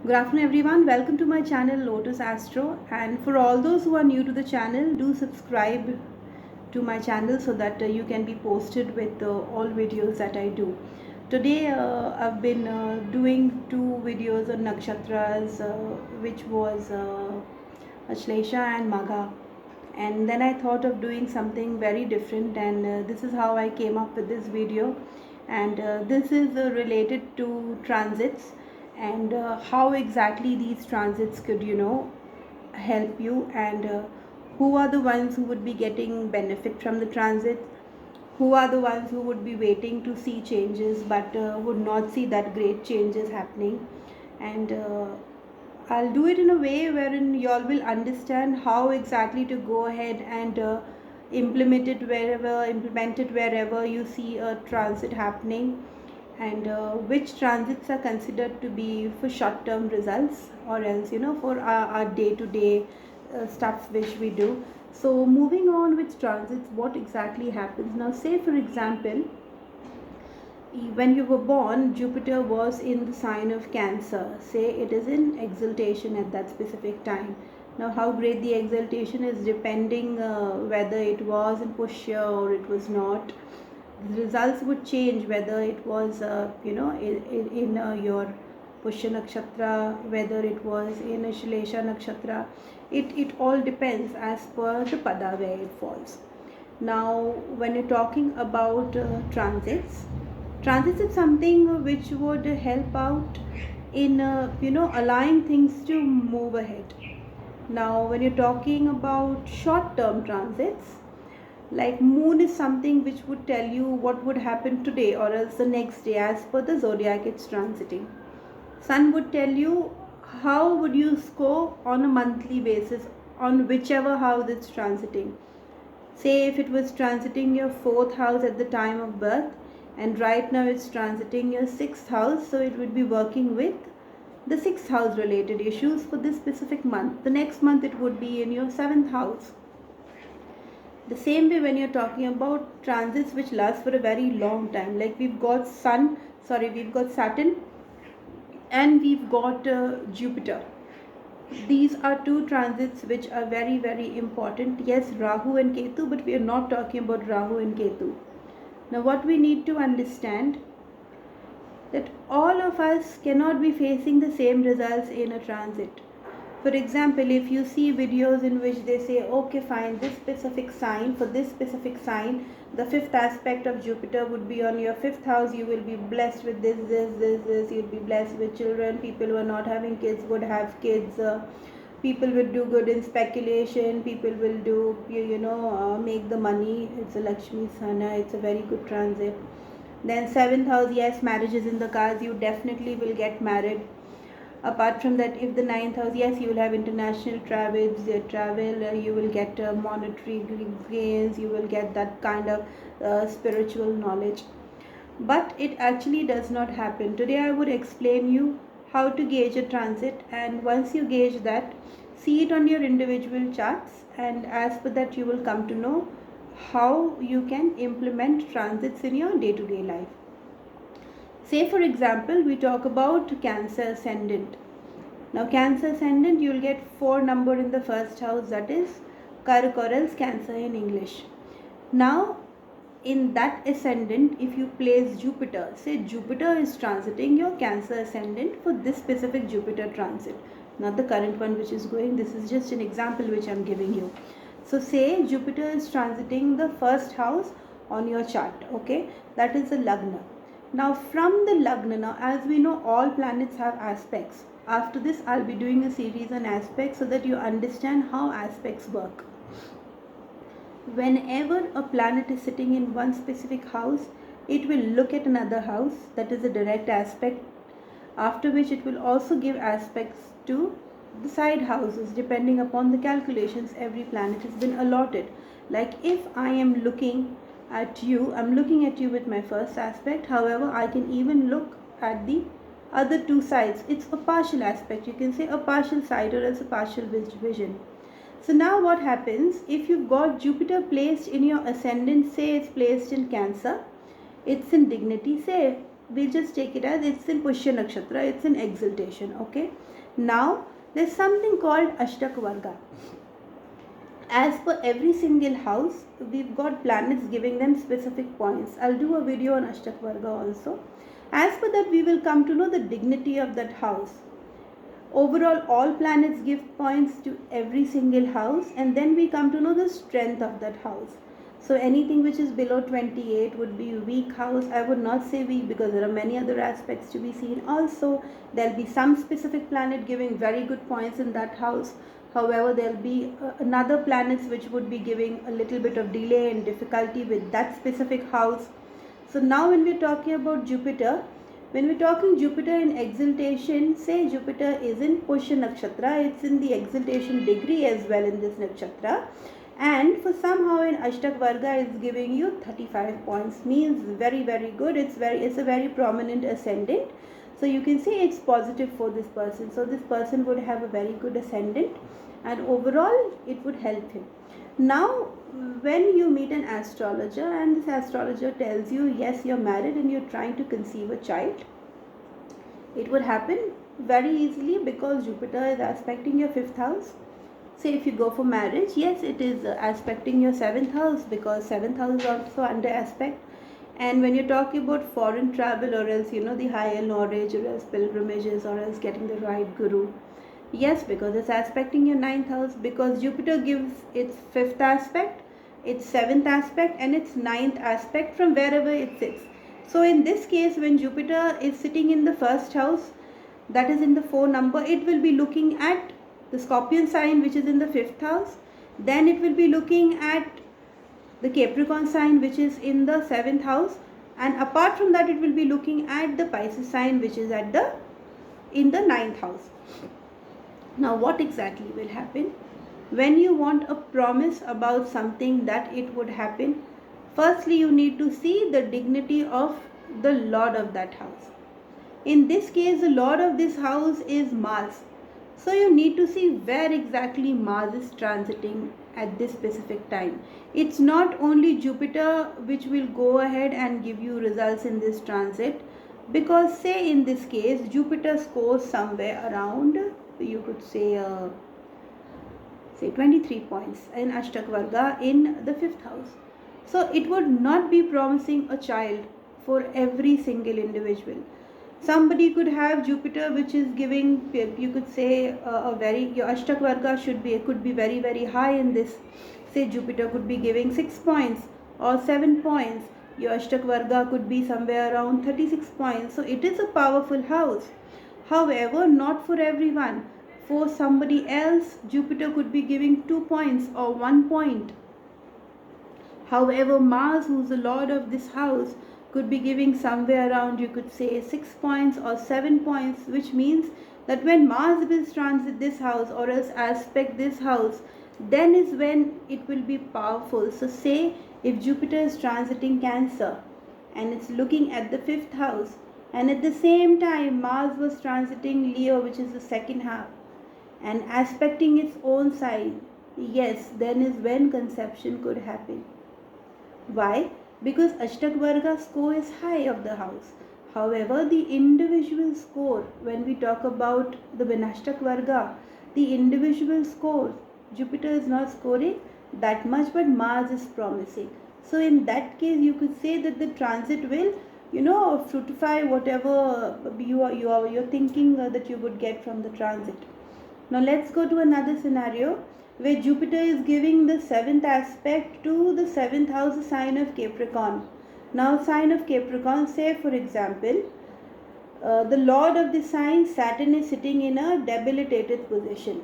Good afternoon everyone, welcome to my channel Lotus Astro, and for all those who are new to the channel, do subscribe to my channel so that you can be posted with all videos that I do. Today I've been doing two videos on nakshatras, which was Ashlesha and Magha, and then I thought of doing something very different, and this is how I came up with this video. And this is related to transits, and how exactly these transits could help you, and who are the ones who would be getting benefit from the transit, who are the ones who would be waiting to see changes but would not see that great changes happening. And I'll do it in a way wherein you all will understand how exactly to go ahead and implement it wherever you see a transit happening, and which transits are considered to be for short term results, or else for our day to day stuff which we do. So moving on with transits, what exactly happens now? Say for example, when you were born, Jupiter was in the sign of Cancer. Say it is in exaltation at that specific time. Now, how great the exaltation is depending whether it was in Pushya or it was not. The results would change whether it was, in your Pushya Nakshatra, whether it was in a Shlesha Nakshatra. It all depends as per the pada where it falls. Now, when you're talking about transits is something which would help out in allowing things to move ahead. Now, when you're talking about short term transits, like moon is something which would tell you what would happen today or else the next day as per the zodiac it's transiting. Sun would tell you how would you score on a monthly basis on whichever house it's transiting. Say if it was transiting your 4th house at the time of birth, and right now it's transiting your 6th house, so it would be working with the 6th house related issues for this specific month. The next month it would be in your 7th house. The same way when you're talking about transits which last for a very long time, like we've got Saturn and we've got Jupiter. These are two transits which are very, very important. Yes, Rahu and Ketu, but we are not talking about Rahu and Ketu. Now, what we need to understand that all of us cannot be facing the same results in a transit. For example, if you see videos in which they say, okay, fine, this specific sign, for this specific sign, the 5th aspect of Jupiter would be on your 5th house, you will be blessed with this, you'll be blessed with children, people who are not having kids would have kids, people will do good in speculation, people will do, make the money, it's a Lakshmi Sana, it's a very good transit. Then 7th house, yes, marriage is in the cards, you definitely will get married. Apart from that, if the 9th house, yes, you will have international travels, you will get monetary gains, you will get that kind of spiritual knowledge. But it actually does not happen. Today I would explain you how to gauge a transit, and once you gauge that, see it on your individual charts, and as per that you will come to know how you can implement transits in your day-to-day life. Say for example, we talk about Cancer ascendant. Now Cancer ascendant, you will get 4 number in the first house, that is Capricorn's Cancer in English. Now in that ascendant, if you place Jupiter, say Jupiter is transiting your Cancer ascendant for this specific Jupiter transit, not the current one which is going, this is just an example which I am giving you. So say Jupiter is transiting the first house on your chart, okay, that is the Lagna. Now from the Lagna, now as we know all planets have aspects. After this I'll be doing a series on aspects so that you understand how aspects work. Whenever a planet is sitting in one specific house, it will look at another house, that is a direct aspect, after which it will also give aspects to the side houses depending upon the calculations every planet has been allotted. Like if I am looking at you, I'm looking at you with my first aspect, however I can even look at the other two sides. It's a partial aspect, you can say a partial side or else a partial vision. So now what happens, if you've got Jupiter placed in your ascendant, say it's placed in Cancer, it's in dignity, say we'll just take it as it's in Pushya Nakshatra, it's in exaltation. Okay. Now there's something called Ashtakvarga. As per every single house, we've got planets giving them specific points. I'll do a video on Ashtakvarga also. As per that, we will come to know the dignity of that house. Overall, all planets give points to every single house, and then we come to know the strength of that house. So anything which is below 28 would be weak house. I would not say weak because there are many other aspects to be seen. Also, there'll be some specific planet giving very good points in that house. However, there'll be another planets which would be giving a little bit of delay and difficulty with that specific house. So now when we're talking about Jupiter, when we're talking Jupiter in exaltation, say Jupiter is in Pushya Nakshatra, it's in the exaltation degree as well in this Nakshatra. And for somehow in Ashtakvarga is giving you 35 points, means very good. It's a very prominent ascendant. So you can say it's positive for this person. So this person would have a very good ascendant, and overall it would help him. Now when you meet an astrologer and this astrologer tells you yes, you're married and you're trying to conceive a child, it would happen very easily because Jupiter is aspecting your 5th house. Say if you go for marriage, yes, it is aspecting your 7th house because 7th house is also under aspect. And when you're talking about foreign travel or else the higher knowledge or else pilgrimages or else getting the right guru, yes, because it's aspecting your 9th house, because Jupiter gives its 5th aspect, its 7th aspect and its 9th aspect from wherever it sits. So in this case, when Jupiter is sitting in the 1st house, that is in the 4 number, it will be looking at the Scorpion sign which is in the 5th house. Then it will be looking at the Capricorn sign which is in the 7th house, and apart from that it will be looking at the Pisces sign which is in the 9th house. Now what exactly will happen? When you want a promise about something that it would happen, firstly you need to see the dignity of the Lord of that house. In this case, the Lord of this house is Mars. So you need to see where exactly Mars is transiting at this specific time. It's not only Jupiter which will go ahead and give you results in this transit, because say in this case Jupiter scores somewhere around, you could say 23 points in Ashtakvarga in the 5th house. So it would not be promising a child for every single individual. Somebody could have Jupiter which is giving, you could say your Ashtakvarga could be very high in this. Say Jupiter could be giving 6 points or 7 points. Your Ashtakvarga could be somewhere around 36 points. So it is a powerful house. However, not for everyone. For somebody else, Jupiter could be giving 2 points or 1 point. However, Mars, who's the Lord of this house, could be giving somewhere around, you could say 6 points or 7 points, which means that when Mars will transit this house or else aspect this house, then is when it will be powerful. So say if Jupiter is transiting Cancer and it's looking at the 5th house, and at the same time Mars was transiting Leo, which is the 2nd house, and aspecting its own sign, yes, then is when conception could happen. Why? Because Ashtakvarga score is high of the house. However, the individual score, when we talk about the Ashtakvarga, the individual score, Jupiter is not scoring that much, but Mars is promising. So in that case, you could say that the transit will, fructify whatever you're thinking that you would get from the transit. Now let's go to another scenario where Jupiter is giving the 7th aspect to the 7th house sign of Capricorn. Now sign of Capricorn, say for example, the Lord of the sign Saturn is sitting in a debilitated position.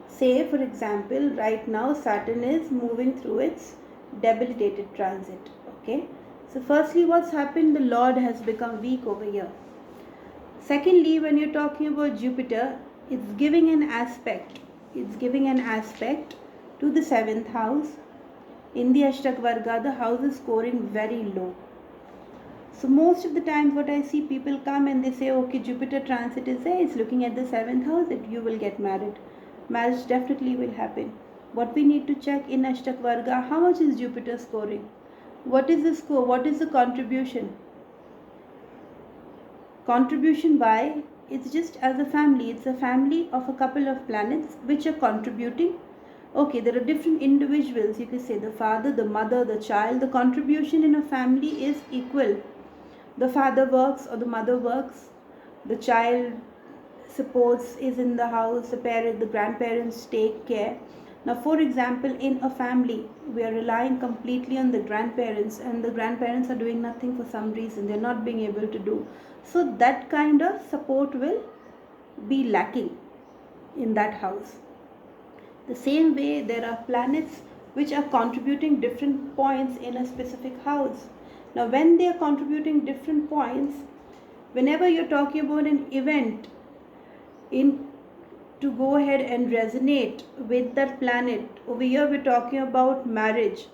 Say for example, right now Saturn is moving through its debilitated transit. Okay. So firstly, what's happened? The Lord has become weak over here. Secondly, when you're talking about Jupiter, it's giving an aspect. It's giving an aspect to the 7th house. In the Ashtakvarga, the house is scoring very low. So most of the times what I see, people come and they say, okay, Jupiter transit is there, it's looking at the 7th house, that you will get married. Marriage definitely will happen. What we need to check in Ashtakvarga, how much is Jupiter scoring? What is the score? What is the contribution? Contribution by, it's just as a family. It's a family of a couple of planets which are contributing. Okay, there are different individuals. You could say the father, the mother, the child. The contribution in a family is equal. The father works or the mother works. The child supports, is in the house. The grandparents take care. Now, for example, in a family, we are relying completely on the grandparents, and the grandparents are doing nothing for some reason. They're not being able to do. So that kind of support will be lacking in that house. The same way, there are planets which are contributing different points in a specific house. Now, when they are contributing different points, whenever you're talking about an event in to go ahead and resonate with that planet, over here we're talking about marriage.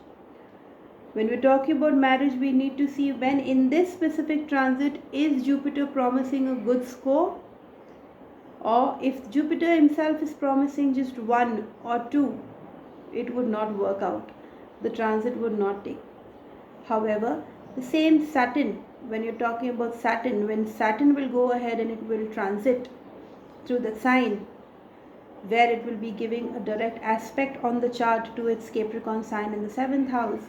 When we're talking about marriage, we need to see when in this specific transit is Jupiter promising a good score, or if Jupiter himself is promising just 1 or 2, it would not work out. The transit would not take. However, the same Saturn, when you're talking about Saturn, when Saturn will go ahead and it will transit through the sign where it will be giving a direct aspect on the chart to its Capricorn sign in the 7th house,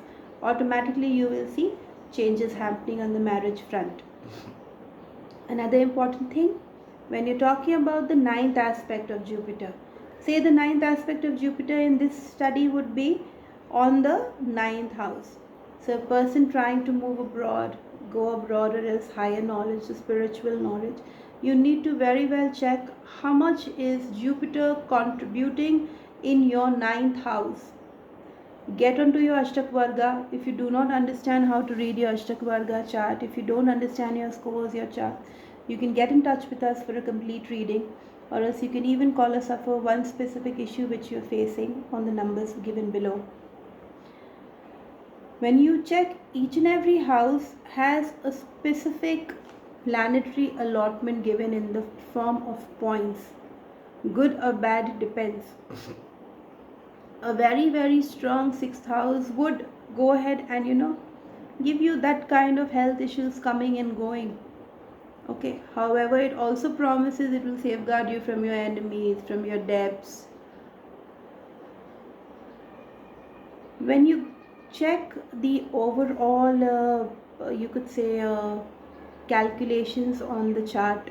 automatically you will see changes happening on the marriage front. Another important thing, when you're talking about the 9th aspect of Jupiter, say the 9th aspect of Jupiter in this study would be on the 9th house. So a person trying to move abroad, go abroad, or else higher knowledge, spiritual knowledge, you need to very well check how much is Jupiter contributing in your 9th house. Get onto your Ashtakvarga. If you do not understand how to read your Ashtakvarga chart, if you don't understand your scores, your chart, you can get in touch with us for a complete reading, or else you can even call us up for one specific issue which you're facing on the numbers given below. When you check, each and every house has a specific planetary allotment given in the form of points. Good or bad depends. A very, very strong 6th house would go ahead and give you that kind of health issues coming and going. Okay, however, it also promises it will safeguard you from your enemies, from your debts. When you check the overall, you could say, calculations on the chart,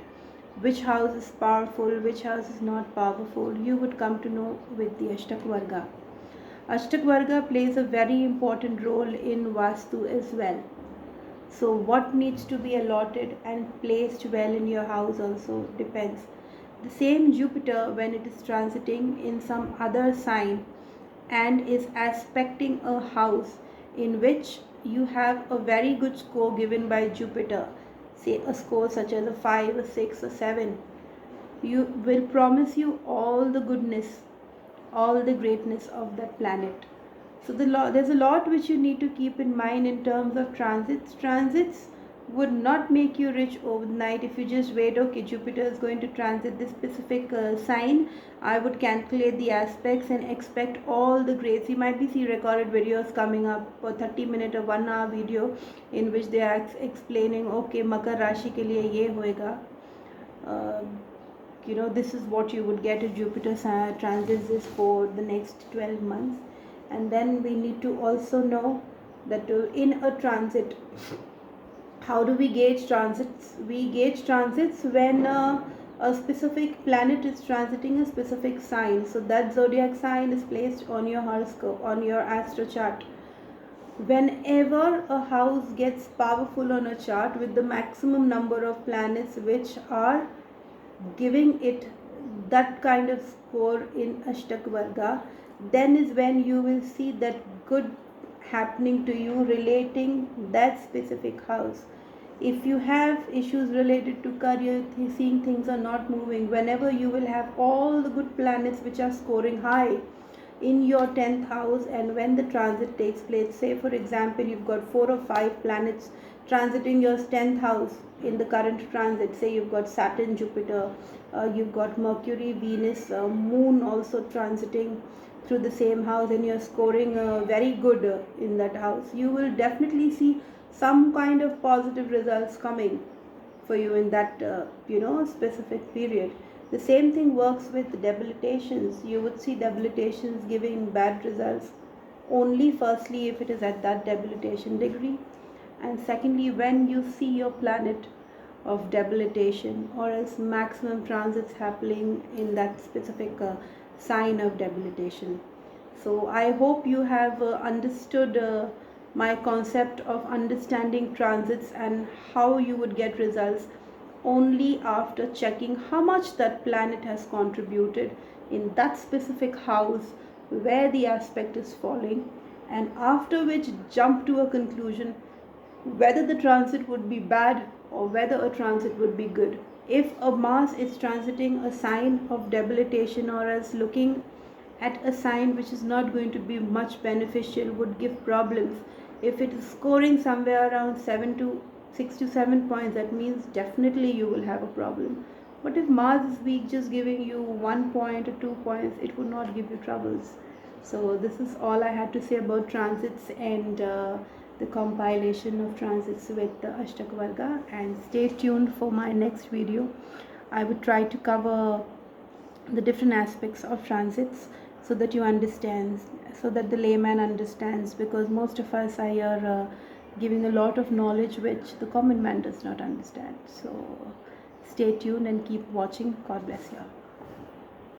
which house is powerful, which house is not powerful, you would come to know with the Ashtakvarga. Ashtakvarga plays a very important role in Vastu as well. So what needs to be allotted and placed well in your house also depends. The same Jupiter, when it is transiting in some other sign and is aspecting a house in which you have a very good score given by Jupiter, say a score such as a 5, a 6, a 7, you will promise you all the goodness, all the greatness of that planet. So there's a lot which you need to keep in mind in terms of transits. Transits would not make you rich overnight. If you just wait, okay, Jupiter is going to transit this specific sign, I would calculate the aspects and expect all the grades. You might be see recorded videos coming up for 30-minute or 1 hour video in which they are explaining, okay, Makar Rashi ke liye ye hoega. This is what you would get if Jupiter transits this for the next 12 months. And then we need to also know that in a transit, how do we gauge transits? We gauge transits when a specific planet is transiting a specific sign. So that zodiac sign is placed on your horoscope, on your astro chart. Whenever a house gets powerful on a chart with the maximum number of planets which are giving it that kind of score in Ashtakvarga, then is when you will see that good happening to you relating that specific house. If you have issues related to career, seeing things are not moving, whenever you will have all the good planets which are scoring high in your 10th house, and when the transit takes place, say for example you've got 4 or 5 planets transiting your 10th house in the current transit, say you've got Saturn, Jupiter, you've got Mercury, Venus, Moon also transiting through the same house, and you're scoring very good in that house, you will definitely see some kind of positive results coming for you in that specific period. The same thing works with debilitations. You would see debilitations giving bad results only firstly if it is at that debilitation degree, and secondly when you see your planet of debilitation or else maximum transits happening in that specific sign of debilitation. So I hope you have understood my concept of understanding transits and how you would get results only after checking how much that planet has contributed in that specific house where the aspect is falling, and after which jump to a conclusion whether the transit would be bad or whether a transit would be good. If a Mars is transiting a sign of debilitation or else looking at a sign which is not going to be much beneficial, would give problems. If it is scoring somewhere around 6 to 7 points, that means definitely you will have a problem. But if Mars is weak, just giving you 1 point or 2 points, it would not give you troubles. So this is all I had to say about transits and the compilation of transits with the Ashtakvarga, and stay tuned for my next video. I would try to cover the different aspects of transits so that you understand, so that the layman understands, because most of us are here giving a lot of knowledge which the common man does not understand. So stay tuned and keep watching. God bless you.